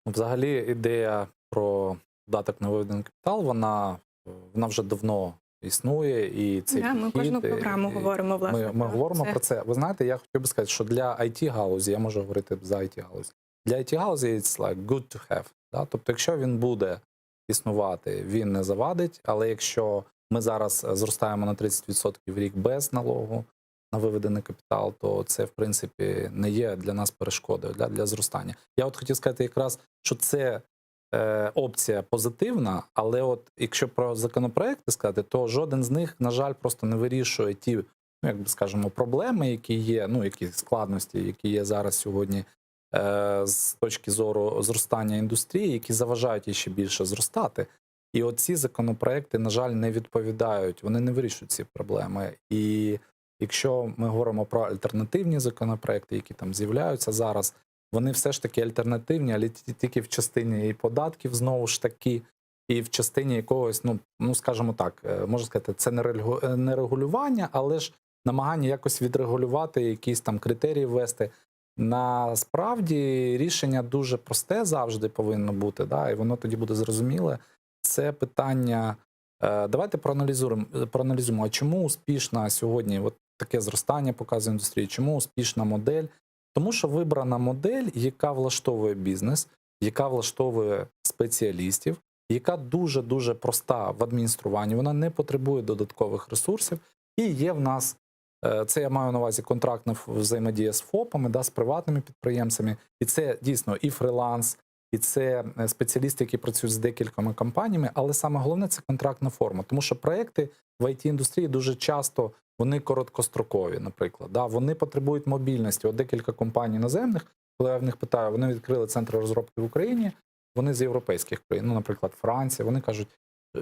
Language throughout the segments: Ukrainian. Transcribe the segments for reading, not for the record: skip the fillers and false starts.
Взагалі, ідея про податок на виведений капітал, вона вже давно існує, і цей Да, ми підхід, кожну програму говоримо, власне, ми про говоримо це. про це. Ви знаєте, я хотів би сказати, що для IT-галузі, я можу говорити за IT-галузь, для IT-галузі it's like good to have. Да? Тобто, якщо він буде існувати, він не завадить, але якщо ми зараз зростаємо на 30% в рік без налогу на виведений капітал, то це, в принципі, не є для нас перешкодою для зростання. Я от хотів сказати якраз, що це опція позитивна, але от якщо про законопроекти сказати, то жоден з них, на жаль, просто не вирішує ті, ну, як би скажемо, проблеми, які є, ну, які складності, які є зараз сьогодні з точки зору зростання індустрії, які заважають їй ще більше зростати. І оці законопроекти, на жаль, не відповідають, вони не вирішують ці проблеми. І якщо ми говоримо про альтернативні законопроекти, які там з'являються зараз, вони все ж таки альтернативні, але тільки в частині і податків, знову ж таки, і в частині якогось, ну скажімо так, можна сказати, це не регулювання, але ж намагання якось відрегулювати, якісь там критерії ввести. Насправді рішення дуже просте завжди повинно бути, да, і воно тоді буде зрозуміле. Це питання. Давайте проаналізуємо, а чому успішна сьогодні от таке зростання показує індустрії, чому успішна модель? Тому що вибрана модель, яка влаштовує бізнес, яка влаштовує спеціалістів, яка дуже-дуже проста в адмініструванні, вона не потребує додаткових ресурсів, і є в нас, це я маю на увазі контрактна взаємодія з ФОПами, да, з приватними підприємцями, і це дійсно і фриланс, і це спеціалісти, які працюють з декількома компаніями, але саме головне – це контрактна форма. Тому що проекти в IT-індустрії дуже часто, вони короткострокові, наприклад. Да? Вони потребують мобільності. От декілька компаній іноземних, коли я в них питаю, вони відкрили центри розробки в Україні, вони з європейських країн, ну, наприклад, Франція, вони кажуть,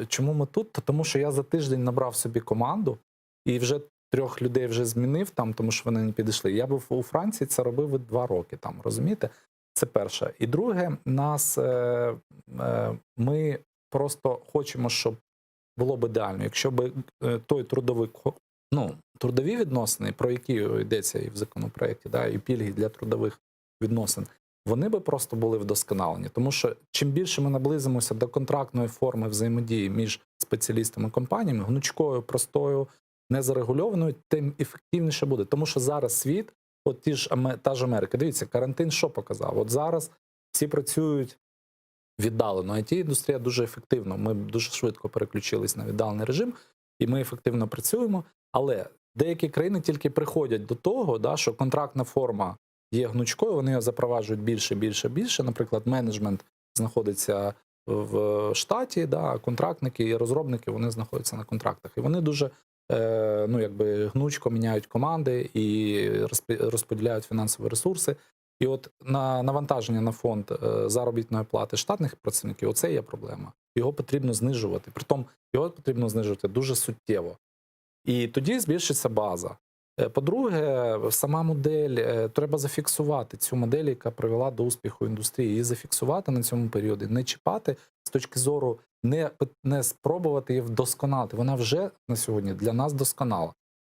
чому ми тут? Тому що я за тиждень набрав собі команду, і вже 3 людей вже змінив там, тому що вони не підійшли. Я був у Франції, це робив 2 роки там, розумієте? Це перше. І друге, ми просто хочемо, щоб було б ідеально, якщо б той трудові відносини, про які йдеться і в законопроекті, да, і пільги для трудових відносин, вони би просто були вдосконалені. Тому що чим більше ми наблизимося до контрактної форми взаємодії між спеціалістами і компаніями, гнучкою, простою, незарегульованою, тим ефективніше буде. Тому що зараз світ, от та ж Америка, дивіться, карантин що показав? От зараз всі працюють віддалено. IT-індустрія дуже ефективно. Ми дуже швидко переключились на віддалений режим, і ми ефективно працюємо. Але деякі країни тільки приходять до того, да, що контрактна форма є гнучкою, вони її запроваджують більше, більше, більше. Наприклад, менеджмент знаходиться в штаті, да, а контрактники і розробники, вони знаходяться на контрактах. І вони дуже гнучко міняють команди і розподіляють фінансові ресурси. І от навантаження на фонд заробітної плати штатних працівників, оце є проблема. Його потрібно знижувати. Притом його потрібно знижувати дуже суттєво. І тоді збільшиться база. По-друге, сама модель, треба зафіксувати цю модель, яка привела до успіху індустрії, її зафіксувати на цьому періоді, не чіпати з точки зору, не спробувати її вдосконалити. Вона вже на сьогодні для нас досконала.